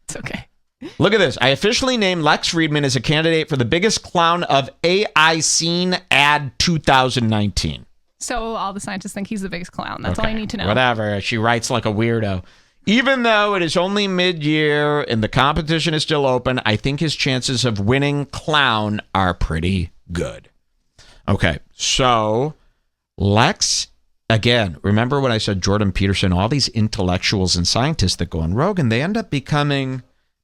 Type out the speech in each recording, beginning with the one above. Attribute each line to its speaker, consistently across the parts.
Speaker 1: It's okay.
Speaker 2: Look at this. I officially named Lex Fridman as a candidate for the biggest clown of AI scene ad 2019.
Speaker 1: So all the scientists think he's the biggest clown. That's all I need to know.
Speaker 2: Whatever. She writes like a weirdo. Even though it is only mid-year and the competition is still open, I think his chances of winning clown are pretty good. Okay, so Lex, again, remember when I said Jordan Peterson, all these intellectuals and scientists that go on Rogan, they end up becoming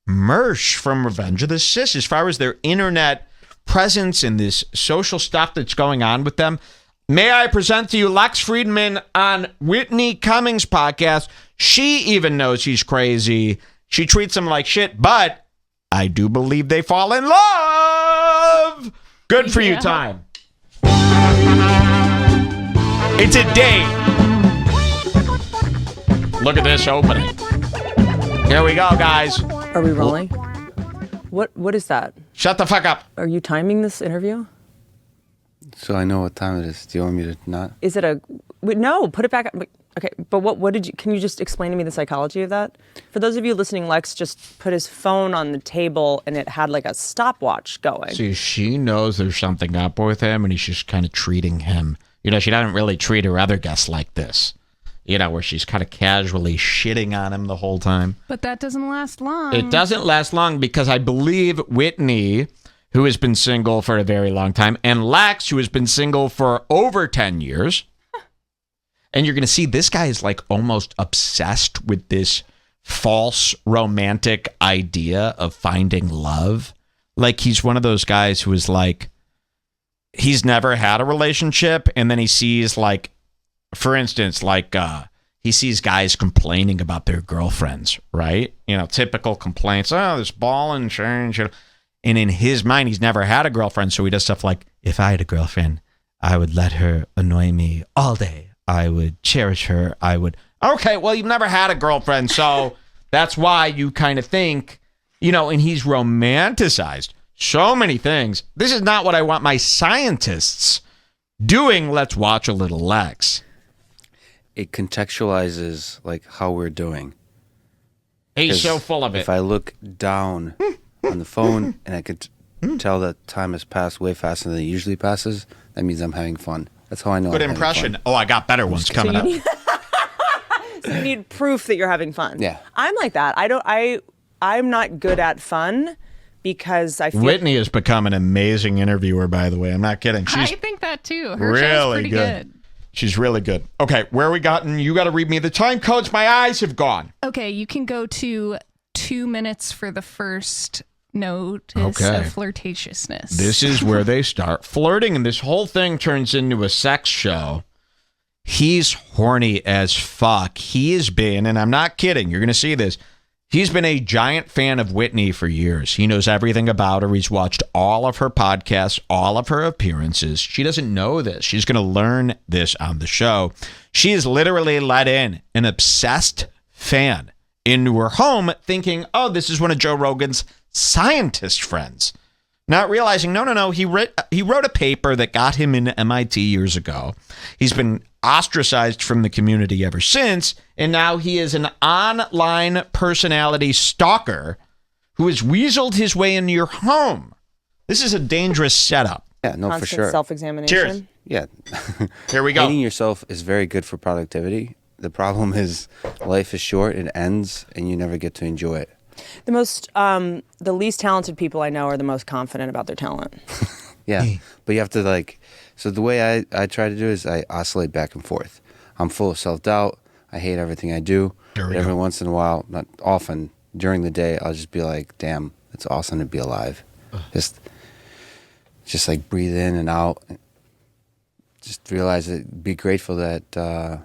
Speaker 2: Mersh from Revenge of the Sis as far as their internet presence and this social stuff that's going on with them. May I present to you Lex Fridman on Whitney Cummings' podcast. She even knows he's crazy. She treats him like shit, but I do believe they fall in love. Good for you, time. It's a date. Look at this opening. Here we go, guys.
Speaker 3: Are we rolling? What is that?
Speaker 2: Shut the fuck up.
Speaker 3: Are you timing this interview?
Speaker 4: So I know what time it is. Do you want me to not?
Speaker 3: Is it a... No, put it back up. Okay, but what did you... Can you just explain to me the psychology of that? For those of you listening, Lex just put his phone on the table and it had like a stopwatch going.
Speaker 2: See, she knows there's something up with him and he's just kind of treating him. You know, she doesn't really treat her other guests like this. You know, where she's kind of casually shitting on him the whole time.
Speaker 1: But that doesn't last long.
Speaker 2: It doesn't last long because I believe Whitney, who has been single for a very long time, and Lex, who has been single for over 10 years. And you're going to see this guy is like almost obsessed with this false romantic idea of finding love. Like he's one of those guys who is like, he's never had a relationship. And then he sees like, for instance, like he sees guys complaining about their girlfriends, right? You know, typical complaints. Oh, this ball and change. And in his mind, he's never had a girlfriend. So he does stuff like, if I had a girlfriend, I would let her annoy me all day. I would cherish her. I would. Okay, well, you've never had a girlfriend. So that's why you kind of think, you know, and he's romanticized so many things. This is not what I want my scientists doing. Let's watch a little Lex.
Speaker 4: It contextualizes like how we're doing.
Speaker 2: He's so full of it.
Speaker 4: If I look down on the phone and I could tell that time has passed way faster than it usually passes, that means I'm having fun. That's how I know.
Speaker 2: Good impression. Oh, I got better ones coming up.
Speaker 3: So you need proof that you're having fun.
Speaker 4: Yeah.
Speaker 3: I'm like that. I'm not good at fun because I feel...
Speaker 2: Whitney has become an amazing interviewer, by the way. I'm not kidding.
Speaker 1: I think that too. Her
Speaker 2: really
Speaker 1: show's pretty good.
Speaker 2: She's really good. Okay, where are we gotten? You got to read me the time codes. My eyes have gone.
Speaker 1: Okay, you can go to 2 minutes for the first notice of flirtatiousness.
Speaker 2: This is where they start flirting, and this whole thing turns into a sex show. He's horny as fuck. He has been, and I'm not kidding, you're going to see this, he's been a giant fan of Whitney for years. He knows everything about her. He's watched all of her podcasts, all of her appearances. She doesn't know this. She's going to learn this on the show. She is literally let in an obsessed fan into her home thinking, oh, this is one of Joe Rogan's scientist friends. Not realizing, no, he wrote a paper that got him into MIT years ago. He's been ostracized from the community ever since, and now he is an online personality stalker who has weaseled his way into your home. This is a dangerous setup.
Speaker 4: Yeah, no,
Speaker 3: Constant
Speaker 4: for sure.
Speaker 3: Self-examination.
Speaker 2: Cheers.
Speaker 4: Yeah.
Speaker 2: Here we go.
Speaker 4: Hating yourself is very good for productivity. The problem is life is short, it ends, and you never get to enjoy it.
Speaker 3: The least talented people I know are the most confident about their talent.
Speaker 4: Yeah, but you have to like, so the way I try to do is I oscillate back and forth. I'm full of self-doubt. I hate everything I do. But every once in a while, not often, during the day, I'll just be like, damn, it's awesome to be alive. Just like breathe in and out. Just realize that, be grateful that,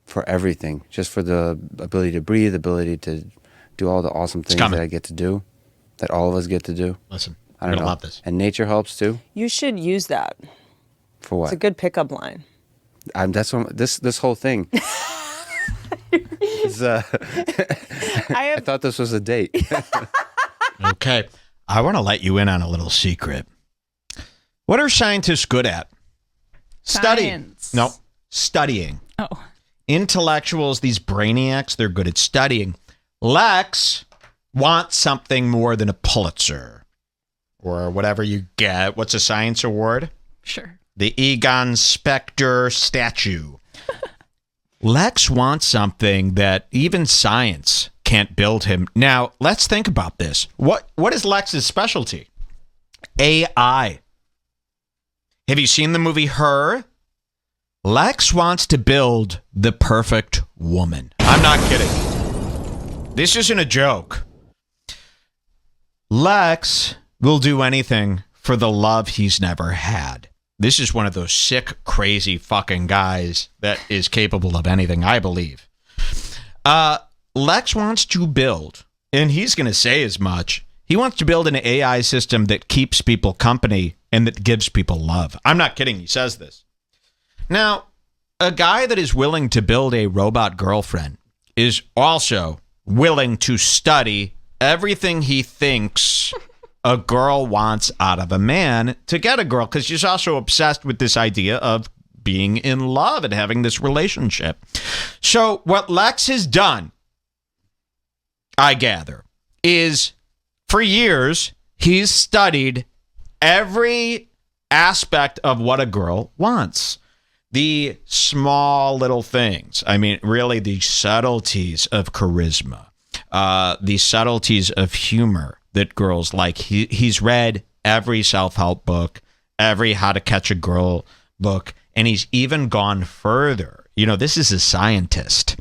Speaker 4: for everything, just for the ability to breathe, ability to do all the awesome things that I get to do, that all of us get to do.
Speaker 2: Listen,
Speaker 4: I don't know.
Speaker 2: love this.
Speaker 4: And nature helps too.
Speaker 3: You should use that.
Speaker 4: For what?
Speaker 3: It's a good pickup line.
Speaker 4: That's what, this whole thing. Is, I thought this was a date.
Speaker 2: Okay, I want to let you in on a little secret. What are scientists good at? Studying. No, studying.
Speaker 1: Oh.
Speaker 2: Intellectuals, these brainiacs, they're good at studying. Lex want something more than a Pulitzer or whatever you get. What's a science award?
Speaker 1: Sure.
Speaker 2: The Egon Spector statue. Lex wants something that even science can't build him. Now, let's think about this. What is Lex's specialty? AI. Have you seen the movie Her? Lex wants to build the perfect woman. I'm not kidding. This isn't a joke. Lex will do anything for the love he's never had. This is one of those sick, crazy fucking guys that is capable of anything, I believe. Lex wants to build, and he's going to say as much, he wants to build an AI system that keeps people company and that gives people love. I'm not kidding. He says this. Now, a guy that is willing to build a robot girlfriend is also willing to study everything he thinks a girl wants out of a man to get a girl, because she's also obsessed with this idea of being in love and having this relationship. So what Lex has done, I gather, is for years he's studied every aspect of what a girl wants. The small little things. I mean, really the subtleties of charisma, the subtleties of humor that girls like. He's read every self-help book, every how to catch a girl book, and he's even gone further. You know, this is a scientist.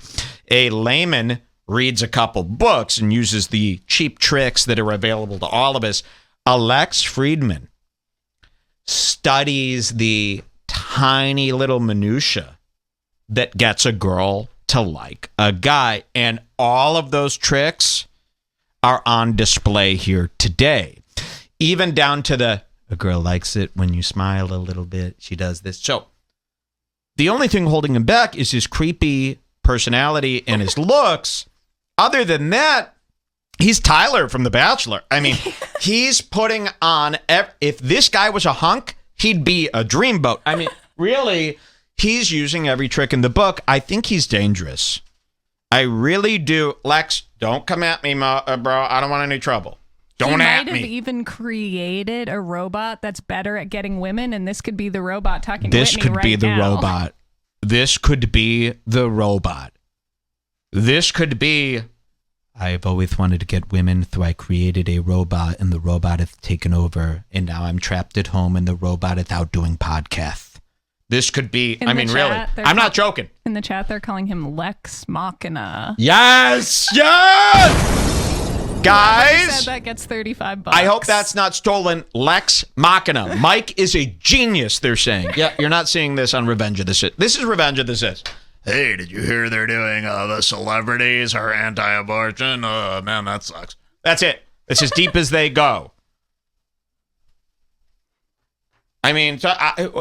Speaker 2: A layman reads a couple books and uses the cheap tricks that are available to all of us. Lex Fridman studies the tiny little minutia that gets a girl to like a guy, and all of those tricks are on display here today. Even down to a girl likes it when you smile a little bit. She does this. So the only thing holding him back is his creepy personality and his looks. Other than that, he's Tyler from The Bachelor. I mean, he's putting on, if this guy was a hunk, he'd be a dreamboat. I mean, really, he's using every trick in the book. I think he's dangerous. I really do. Lex, don't come at me, bro. I don't want any trouble. Don't at me.
Speaker 1: He might have even created a robot that's better at getting women, and this could be the robot talking to
Speaker 2: This
Speaker 1: Whitney
Speaker 2: could
Speaker 1: right
Speaker 2: be the
Speaker 1: now.
Speaker 2: robot. This could be the robot. This could be, I've always wanted to get women, so I created a robot, and the robot has taken over, and now I'm trapped at home, and the robot is out doing podcasts. This could be, I mean, really, I'm not joking.
Speaker 1: In the chat, they're calling him Lex Machina.
Speaker 2: Yes! Yes! Guys,
Speaker 1: said that gets $35.
Speaker 2: I hope that's not stolen. Lex Machina. Mike is a genius, they're saying. Yeah, you're not seeing this on Revenge of the Sith. This is Revenge of the Sith. Hey, did you hear they're doing the celebrities are anti-abortion? Man, that sucks. That's it. It's as deep as they go. I mean,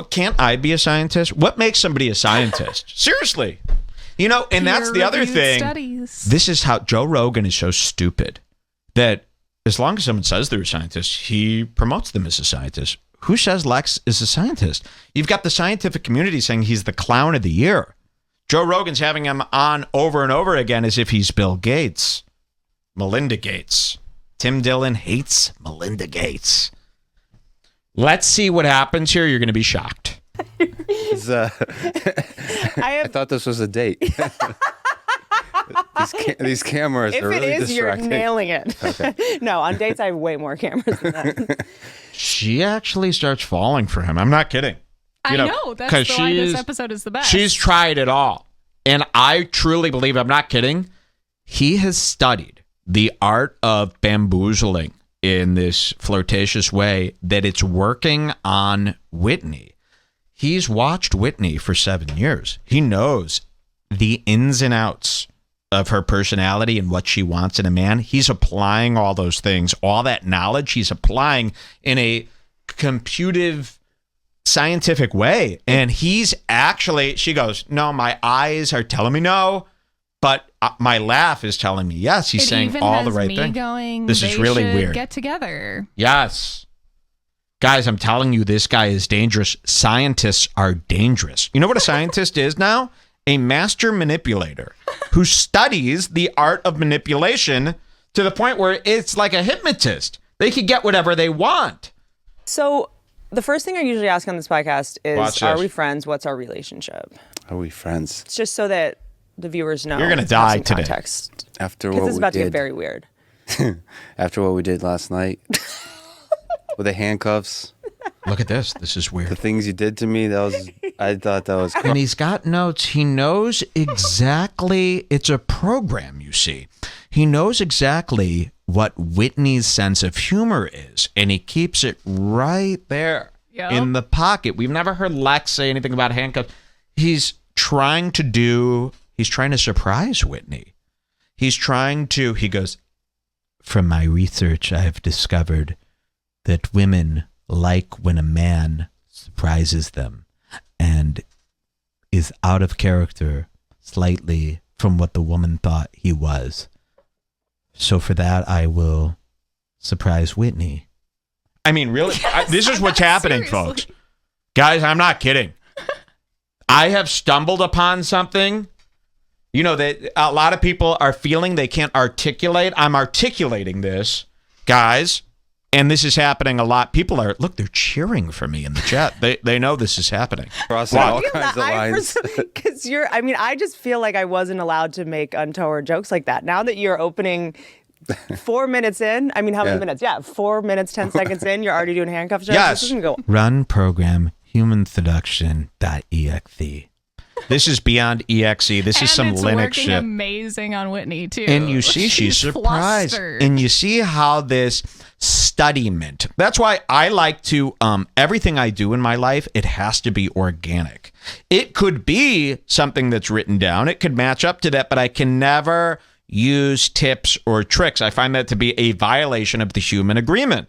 Speaker 2: can't I be a scientist? What makes somebody a scientist? Seriously. You know, and that's the other thing.
Speaker 1: Studies.
Speaker 2: This is how Joe Rogan is so stupid that as long as someone says they're a scientist, he promotes them as a scientist. Who says Lex is a scientist? You've got the scientific community saying he's the clown of the year. Joe Rogan's having him on over and over again as if he's Bill Gates, Melinda Gates. Tim Dillon hates Melinda Gates. Let's see what happens here. You're going to be shocked.
Speaker 3: I
Speaker 4: I thought this was a date. These cameras are really
Speaker 3: If it is, you're
Speaker 4: distracting.
Speaker 3: nailing it.
Speaker 4: Okay.
Speaker 3: No, on dates I have way more cameras than that.
Speaker 2: She actually starts falling for him. I'm not kidding.
Speaker 1: I know. That's why this episode is the best.
Speaker 2: She's tried it all. And I truly believe, I'm not kidding, he has studied the art of bamboozling in this flirtatious way that it's working on Whitney. He's watched Whitney for 7 years. He knows the ins and outs of her personality and what she wants in a man. He's applying all those things, all that knowledge he's applying in a computive, scientific way. And he's actually, she goes, no, my eyes are telling me no, but my laugh is telling me yes. He's saying all the right thing. This is really weird.
Speaker 1: Get together.
Speaker 2: Yes. Guys, I'm telling you, this guy is dangerous. Scientists are dangerous. You know what a scientist is now? A master manipulator who studies the art of manipulation to the point where it's like a hypnotist. They can get whatever they want.
Speaker 3: So the first thing I usually ask on this podcast is, are we friends? What's our relationship?
Speaker 4: Are we friends?
Speaker 3: It's just so that the viewers know.
Speaker 2: You're going to die today.
Speaker 3: Context.
Speaker 4: After what
Speaker 3: Because
Speaker 4: we
Speaker 3: it's about to
Speaker 4: did,
Speaker 3: get very weird.
Speaker 4: after what we did last night with the handcuffs,
Speaker 2: Look at this. This is
Speaker 4: the
Speaker 2: weird.
Speaker 4: things you did to me, I thought that was
Speaker 2: And he's got notes. He knows exactly. It's a program, you see. He knows exactly what Whitney's sense of humor is, and he keeps it right there in the pocket. We've never heard Lex say anything about handcuffs. He's trying to surprise Whitney. He goes, from my research, I've discovered that women like when a man surprises them and is out of character slightly from what the woman thought he was. So for that, I will surprise Whitney. I mean, really, this is what's happening, folks. Guys, I'm not kidding. I have stumbled upon something, that a lot of people are feeling they can't articulate. I'm articulating this, guys, and this is happening a lot. People they're cheering for me in the chat. They know this is happening.
Speaker 4: crossing all kinds of lines.
Speaker 3: Because I just feel like I wasn't allowed to make untoward jokes like that. Now that you're opening 4 minutes in, how many minutes? Yeah, 4 minutes, 10 seconds in, you're already doing handcuff jokes.
Speaker 2: Yes.
Speaker 3: This isn't go.
Speaker 2: Run program humanseduction.exe. This is beyond exe. This is some
Speaker 1: it's
Speaker 2: Linux
Speaker 1: working
Speaker 2: shit.
Speaker 1: amazing on Whitney too.
Speaker 2: And you see she's surprised.
Speaker 1: flustered.
Speaker 2: And you see how this studiment. That's why I like to everything I do in my life, it has to be organic. It could be something that's written down. It could match up to that, but I can never use tips or tricks. I find that to be a violation of the human agreement.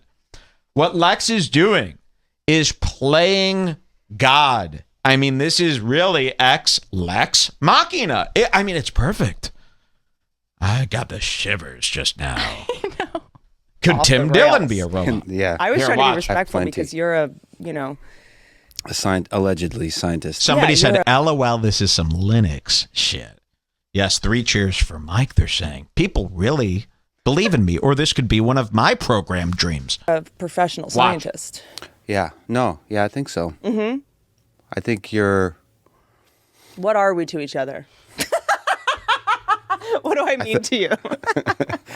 Speaker 2: What Lex is doing is playing God. This is really Lex Machina. It's perfect. I got the shivers just now.
Speaker 1: I know.
Speaker 2: Could
Speaker 3: Off
Speaker 2: Tim
Speaker 3: the
Speaker 2: Dillon
Speaker 3: rails.
Speaker 2: be a robot?
Speaker 4: Yeah.
Speaker 3: I was
Speaker 2: Here,
Speaker 3: trying
Speaker 2: watch.
Speaker 3: to be respectful
Speaker 4: Plenty.
Speaker 3: because you're a
Speaker 4: Allegedly scientist.
Speaker 2: Somebody
Speaker 3: Yeah,
Speaker 2: said, LOL, this is some Linux shit. Yes, 3 cheers for Mike, they're saying. People really believe in me, or this could be one of my program dreams.
Speaker 3: a professional scientist.
Speaker 4: Yeah. No. Yeah, I think so. Mm-hmm. I think you're...
Speaker 3: What are we to each other? What do I mean to you?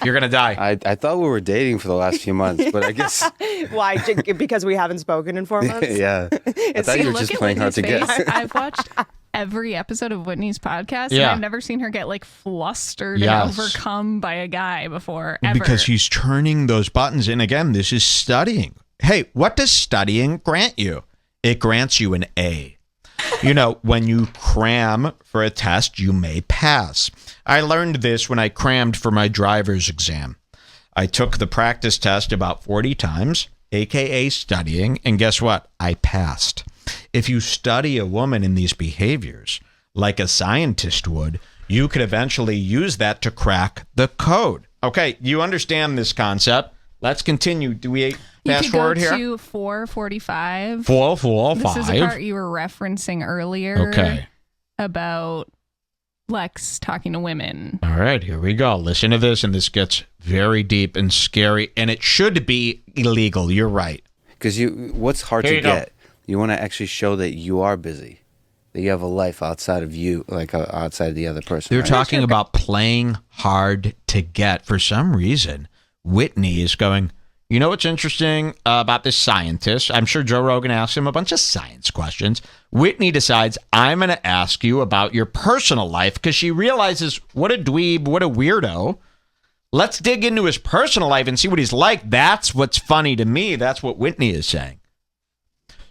Speaker 2: You're going to die.
Speaker 4: I thought we were dating for the last few months, but I guess...
Speaker 3: Why? Because we haven't spoken in 4 months?
Speaker 4: yeah. I thought you were just playing hard to get.
Speaker 1: I've watched every episode of Whitney's podcast, and
Speaker 2: Yeah.
Speaker 1: I've never seen her get flustered
Speaker 2: Yes.
Speaker 1: and overcome by a guy before, ever.
Speaker 2: Because he's turning those buttons. And again, this is studying. Hey, what does studying grant you? It grants you an A. When you cram for a test, you may pass. I learned this when I crammed for my driver's exam. I took the practice test about 40 times, aka studying, and guess what? I passed. If you study a woman in these behaviors, like a scientist would, you could eventually use that to crack the code. Okay, you understand this concept. Let's continue. Do we fast forward here?
Speaker 1: You could go to 4:45.
Speaker 2: 4:45.
Speaker 1: This is the part you were referencing earlier.
Speaker 2: Okay.
Speaker 1: About Lex talking to women.
Speaker 2: All right, here we go. Listen to this, and this gets very deep and scary, and it should be illegal. You're right.
Speaker 4: Because what's hard
Speaker 2: Here
Speaker 4: to
Speaker 2: you go.
Speaker 4: get? You want to actually show that you are busy, that you have a life outside of you, outside of the other person.
Speaker 2: They're
Speaker 4: right?
Speaker 2: talking about playing hard to get. For some reason, Whitney is going, you know what's interesting about this scientist? I'm sure Joe Rogan asked him a bunch of science questions. Whitney decides, I'm going to ask you about your personal life because she realizes what a dweeb, what a weirdo. Let's dig into his personal life and see what he's like. That's what's funny to me. That's what Whitney is saying.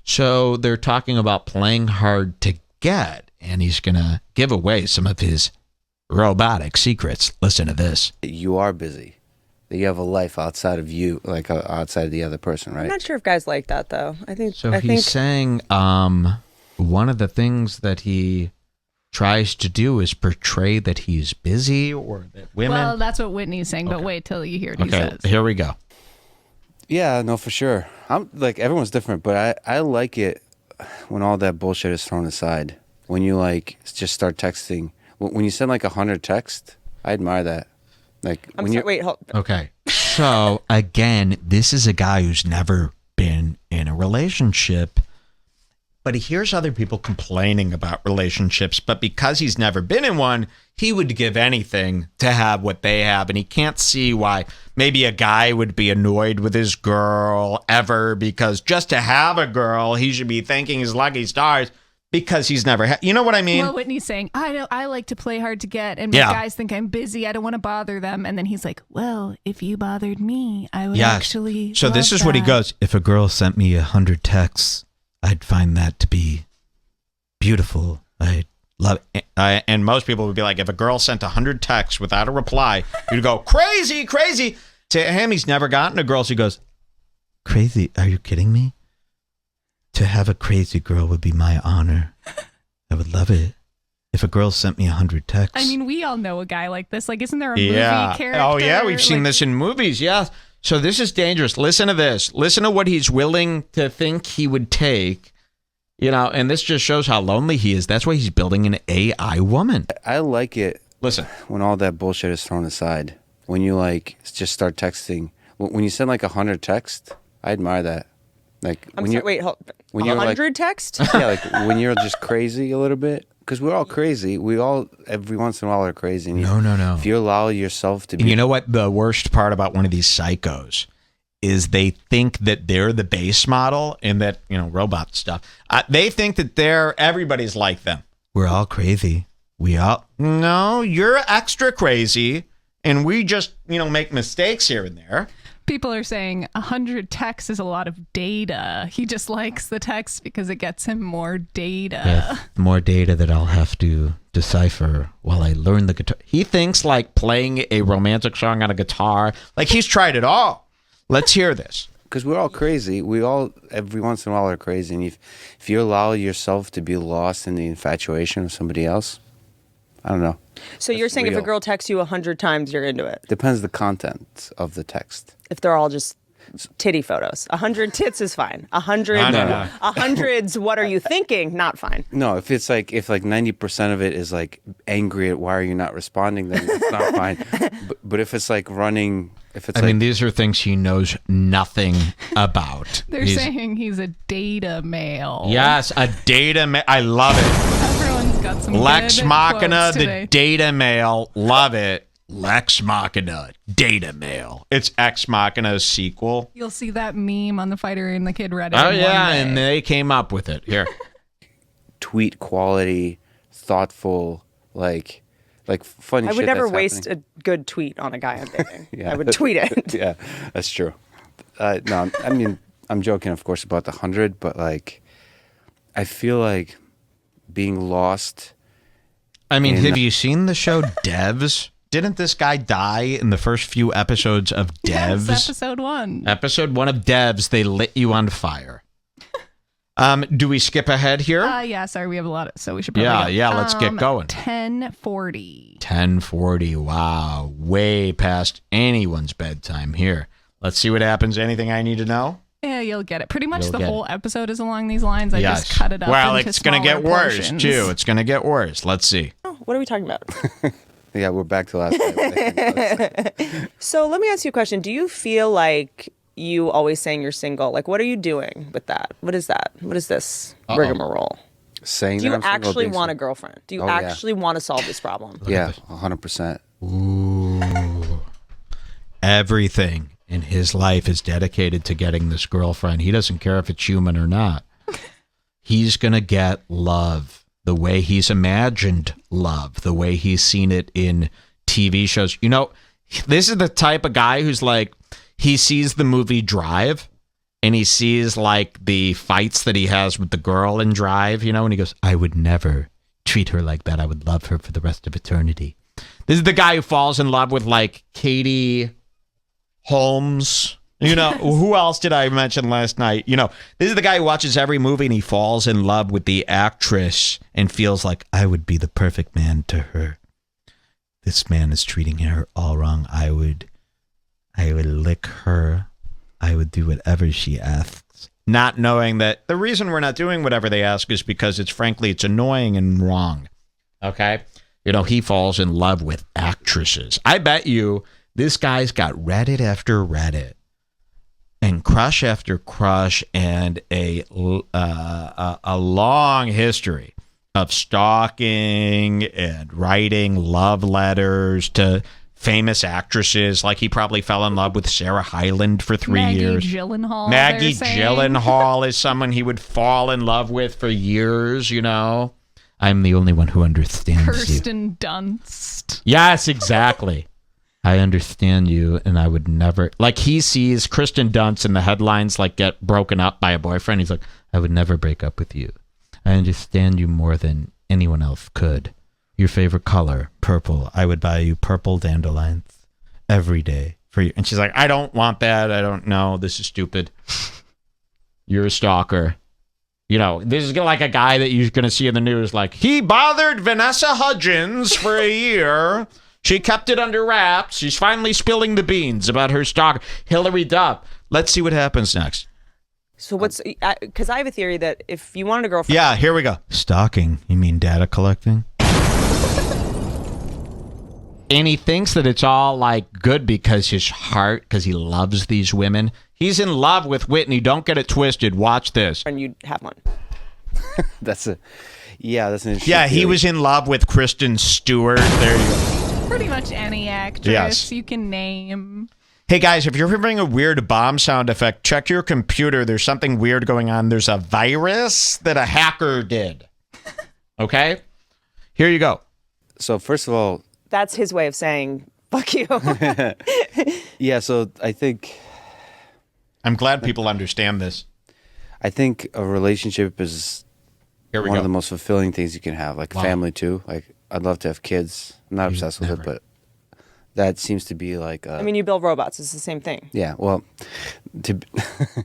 Speaker 2: So they're talking about playing hard to get, and he's going to give away some of his robotic secrets. Listen to this.
Speaker 4: You are busy, that you have a life outside of you, outside of the other person, right?
Speaker 3: I'm not sure if guys like that, though. I think
Speaker 2: He's saying one of the things that he tries to do is portray that he's busy or that women...
Speaker 1: Well, that's what Whitney's saying, but wait till you hear what he says.
Speaker 2: Here we go.
Speaker 4: Yeah, no, for sure. I'm everyone's different, but I like it when all that bullshit is thrown aside. When you just start texting. When you send 100 texts, I admire that. Like,
Speaker 3: I'm sorry, wait, hold.
Speaker 2: Okay. So, again, this is a guy who's never been in a relationship, but he hears other people complaining about relationships, but because he's never been in one, he would give anything to have what they have, and he can't see why maybe a guy would be annoyed with his girl ever, because just to have a girl, he should be thanking his lucky stars because he's never had. You know what I mean?
Speaker 1: Well, Whitney's saying, I like to play hard to get, and my guys think I'm busy. I don't want to bother them. And then he's like, well, if you bothered me, I would actually.
Speaker 2: So this is
Speaker 1: that.
Speaker 2: what he goes, if a girl sent me 100 texts, I'd find that to be beautiful. I'd love it. And most people would be like, if a girl sent 100 texts without a reply, you'd go, crazy, crazy. To him, he's never gotten a girl. So he goes, crazy? Are you kidding me? To have a crazy girl would be my honor. I would love it. If a girl sent me 100 texts.
Speaker 1: I mean, we all know a guy like this. Like, isn't there a movie character?
Speaker 2: Oh, yeah. We've seen this in movies. Yeah. So this is dangerous. Listen to this. Listen to what he's willing to think he would take. You know, and this just shows how lonely he is. That's why he's building an AI woman.
Speaker 4: I like it.
Speaker 2: Listen.
Speaker 4: When all that bullshit is thrown aside. When you, like, just start texting. When you send, like, 100 texts, I admire that. Like,
Speaker 3: I'm sorry, wait, hold.
Speaker 4: When you're
Speaker 3: 100
Speaker 4: like,
Speaker 3: text?
Speaker 4: Yeah, like when you're just crazy a little bit, because we're all crazy. We all every once in a while are crazy. And
Speaker 2: No.
Speaker 4: If you allow yourself to be,
Speaker 2: and you know what the worst part about one of these psychos is? They think that they're the base model and that, you know, robot stuff. They think that everybody's like them. We're all crazy. No, you're extra crazy, and we just, you know, make mistakes here and there.
Speaker 1: People are saying 100 texts is a lot of data. He just likes the text because it gets him more data.
Speaker 2: Yeah, more data that I'll have to decipher while I learn the guitar. He thinks like playing a romantic song on a guitar. Like he's tried it all. Let's hear this.
Speaker 4: Because we're all crazy. We all, every once in a while, are crazy. And if you allow yourself to be lost in the infatuation of somebody else, I don't know.
Speaker 3: So you're saying if a girl texts you 100 times, you're into it?
Speaker 4: Depends the content of the text.
Speaker 3: If they're all just titty photos. 100 tits is fine. 100's what are you thinking? Not fine.
Speaker 4: No, if 90% of it is like angry at why are you not responding, then it's not fine. But if it's like running, I mean,
Speaker 2: these are things he knows nothing about.
Speaker 1: They're saying he's a data male.
Speaker 2: Yes, a data male. I love it.
Speaker 1: Everyone's got some
Speaker 2: Lex
Speaker 1: good
Speaker 2: Machina,
Speaker 1: quotes today.
Speaker 2: the data male. Love it. Lex Machina, data male. It's Ex Machina's sequel.
Speaker 1: You'll see that meme on the Fighter and the Kid Reddit.
Speaker 2: Oh, yeah, and they came up with it. Here.
Speaker 4: Tweet quality, thoughtful, like funny shit.
Speaker 3: I would never
Speaker 4: that's
Speaker 3: waste
Speaker 4: happening.
Speaker 3: a good tweet on a guy I'm dating.
Speaker 4: Yeah.
Speaker 3: I would tweet it.
Speaker 4: Yeah, that's true. No, I mean, I'm joking, of course, about the 100, but like, I feel like being lost.
Speaker 2: I mean, have you seen the show Devs? Didn't this guy die in the first few episodes of Devs?
Speaker 1: Yes, episode 1.
Speaker 2: Episode 1 of Devs, they lit you on fire. Do we skip ahead here?
Speaker 1: Yeah, sorry, we have a lot, so we should probably
Speaker 2: go. Let's get going.
Speaker 1: 10:40.
Speaker 2: 10:40, wow. Way past anyone's bedtime here. Let's see what happens. Anything I need to know?
Speaker 1: Yeah, you'll get it. Pretty much the whole episode is along these lines. I just cut it up
Speaker 2: Well,
Speaker 1: into
Speaker 2: it's going to get
Speaker 1: smaller
Speaker 2: worse,
Speaker 1: portions.
Speaker 2: too. It's going to get worse. Let's see.
Speaker 3: Oh, what are we talking about?
Speaker 4: Yeah, we're back to last night.
Speaker 3: So let me ask you a question. Do you feel like you always saying you're single? Like, what are you doing with that? What is that? What is this rigmarole?
Speaker 4: Saying
Speaker 3: Do you
Speaker 4: that I'm single,
Speaker 3: actually
Speaker 4: being
Speaker 3: want a
Speaker 4: single.
Speaker 3: girlfriend? Do you actually want to solve this problem?
Speaker 4: Yeah, 100%.
Speaker 2: Ooh. Everything in his life is dedicated to getting this girlfriend. He doesn't care if it's human or not. He's going to get love the way he's imagined love, the way he's seen it in TV shows. You know, this is the type of guy who's like, he sees the movie Drive and he sees like the fights that he has with the girl in Drive, you know, and he goes, I would never treat her like that. I would love her for the rest of eternity. This is the guy who falls in love with like Katie Holmes. You know, who else did I mention last night? You know, this is the guy who watches every movie and he falls in love with the actress and feels like I would be the perfect man to her. This man is treating her all wrong. I would lick her. I would do whatever she asks. Not knowing that the reason we're not doing whatever they ask is because it's frankly annoying and wrong. Okay? he falls in love with actresses. I bet you this guy's got Reddit after Reddit and crush after crush and a long history of stalking and writing love letters to famous actresses. Like he probably fell in love with Sarah Hyland for 3 years. Maggie Gyllenhaal is someone he would fall in love with for years, I'm the only one who understands
Speaker 1: Kirsten Dunst.
Speaker 2: Yes, exactly. I understand you, and I would never... Like, he sees Kristen Dunst in the headlines, like, get broken up by a boyfriend. He's like, I would never break up with you. I understand you more than anyone else could. Your favorite color, purple. I would buy you purple dandelions every day for you. And she's like, I don't want that. I don't know. This is stupid. You're a stalker. This is like a guy that you're going to see in the news, like, he bothered Vanessa Hudgens for a year. She kept it under wraps. She's finally spilling the beans about her stalker, Hillary Duff. Let's see what happens next.
Speaker 3: So because I have a theory that if you wanted a girlfriend...
Speaker 2: Yeah, here we go. Stalking. You mean data collecting? And he thinks that it's all like good because because he loves these women. He's in love with Whitney. Don't get it twisted. Watch this.
Speaker 3: And you'd have one.
Speaker 4: That's an interesting
Speaker 2: Yeah, he
Speaker 4: theory.
Speaker 2: was in love with Kristen Stewart. There you go.
Speaker 1: Pretty much any actress you can name.
Speaker 2: Hey guys, if you're hearing a weird bomb sound effect, check your computer. There's something weird going on. There's a virus that a hacker did. Okay? Here you go.
Speaker 4: So first of all...
Speaker 3: That's his way of saying, fuck you.
Speaker 4: Yeah, so I think...
Speaker 2: I'm glad people understand this.
Speaker 4: I think a relationship is one of the most fulfilling things you can have, like family too. Like, I'd love to have kids. I'm not obsessed with it, but that seems to be like...
Speaker 3: you build robots. It's the same thing.
Speaker 4: Yeah, well...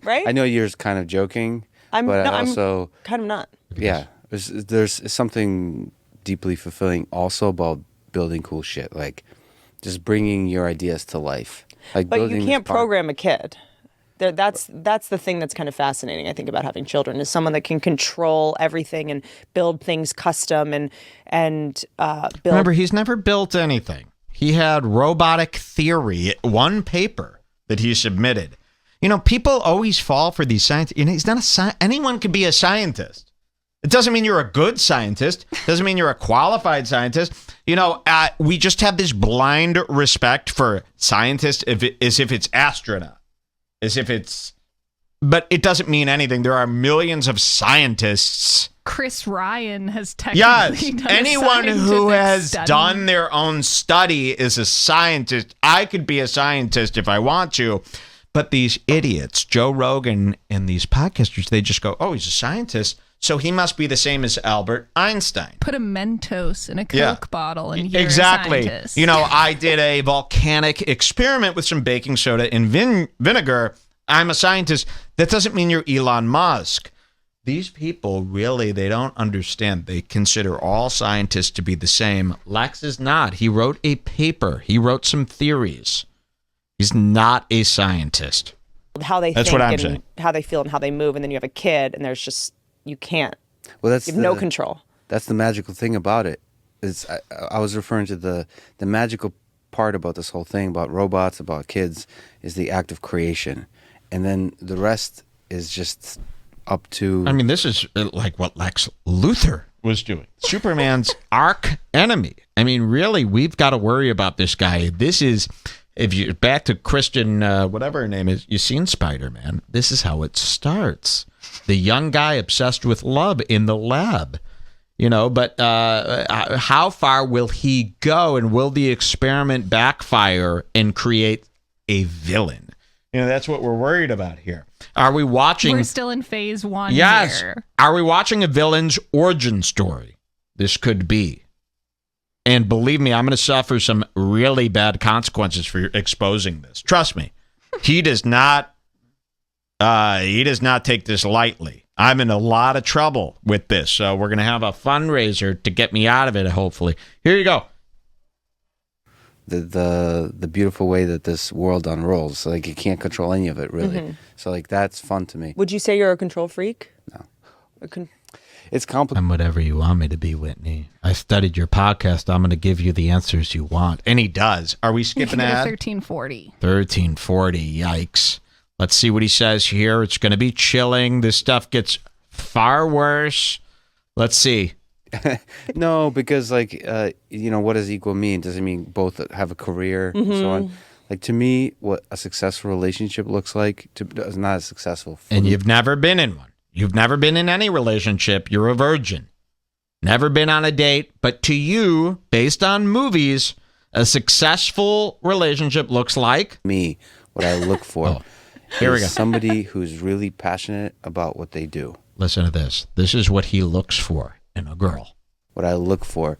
Speaker 3: Right?
Speaker 4: I know you're kind of joking, but I also...
Speaker 3: I'm kind of not.
Speaker 4: Yeah, there's something deeply fulfilling also about building cool shit, like just bringing your ideas to life. Like,
Speaker 3: but you can't program a kid. That's the thing that's kind of fascinating, I think, about having children, is someone that can control everything and build things custom and build.
Speaker 2: Remember, he's never built anything. He had robotic theory, one paper that he submitted. People always fall for these science. He's not anyone can be a scientist. It doesn't mean you're a good scientist. Doesn't mean you're a qualified scientist. We just have this blind respect for scientists as if it's astronaut. But it doesn't mean anything. There are millions of scientists.
Speaker 1: Chris Ryan has technically done
Speaker 2: anyone who has done their own study is a scientist. I could be a scientist if I want to. But these idiots, Joe Rogan and these podcasters, they just go, oh, he's a scientist, so he must be the same as Albert Einstein.
Speaker 1: Put a Mentos in a Coke bottle and you're
Speaker 2: exactly.
Speaker 1: a scientist.
Speaker 2: I did a volcanic experiment with some baking soda and vinegar. I'm a scientist. That doesn't mean you're Elon Musk. These people really, they don't understand. They consider all scientists to be the same. Lex is not. He wrote a paper. He wrote some theories. He's not a scientist.
Speaker 3: How they
Speaker 2: That's
Speaker 3: think
Speaker 2: what I'm
Speaker 3: and
Speaker 2: saying.
Speaker 3: how they feel and how they move, and then you have a kid, and there's just, you can't.
Speaker 4: Well, that's
Speaker 3: you have no control.
Speaker 4: That's the magical thing about it. I was referring to the magical part about this whole thing, about robots, about kids, is the act of creation. And then the rest is just up to...
Speaker 2: I mean, this is like what Lex Luthor was doing. Superman's arch enemy. I mean, really, we've got to worry about this guy. This is... If you back to Kristen, whatever her name is, you've seen Spider-Man. This is how it starts. The young guy obsessed with love in the lab, But how far will he go, and will the experiment backfire and create a villain? That's what we're worried about here. Are we watching?
Speaker 1: We're still in phase 1.
Speaker 2: Yes.
Speaker 1: Here.
Speaker 2: Are we watching a villain's origin story? This could be. And believe me, I'm going to suffer some really bad consequences for exposing this. Trust me. He does not take this lightly. I'm in a lot of trouble with this. So we're going to have a fundraiser to get me out of it, hopefully. Here you go.
Speaker 4: The beautiful way that this world unrolls. So, like, you can't control any of it, really. Mm-hmm. So, like, that's fun to me.
Speaker 3: Would you say you're a control freak?
Speaker 4: No. It's complicated.
Speaker 2: I'm whatever you want me to be, Whitney. I studied your podcast. I'm going to give you the answers you want. And he does. Are we skipping ad?
Speaker 1: 1340.
Speaker 2: 1340. Yikes. Let's see what he says here. It's going to be chilling. This stuff gets far worse. Let's see.
Speaker 4: No, because what does equal mean? Does it mean both have a career and so on? Like, to me, what a successful relationship looks like is not as successful.
Speaker 2: And you've never been in one. You've never been in any relationship. You're a virgin. Never been on a date. But to you, based on movies, a successful relationship looks like?
Speaker 4: Me, what I look for
Speaker 2: here we go.
Speaker 4: Somebody who's really passionate about what they do.
Speaker 2: Listen to this. This is what he looks for in a girl.
Speaker 4: What I look for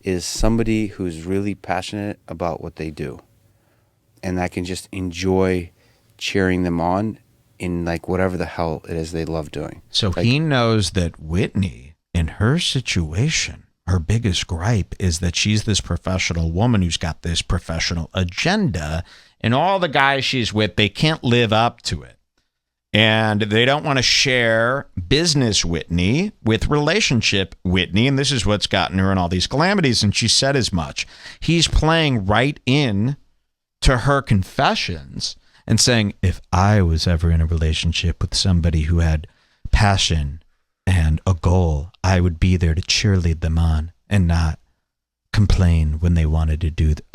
Speaker 4: is somebody who's really passionate about what they do. And I can just enjoy cheering them on in like whatever the hell it is they love doing.
Speaker 2: So he knows that Whitney, in her situation, her biggest gripe is that she's this professional woman who's got this professional agenda, and all the guys she's with, they can't live up to it. And they don't want to share business Whitney with relationship Whitney, and this is what's gotten her in all these calamities, and she said as much. He's playing right in to her confessions and saying, if I was ever in a relationship with somebody who had passion and a goal, I would be there to cheerlead them on and not complain when they wanted to do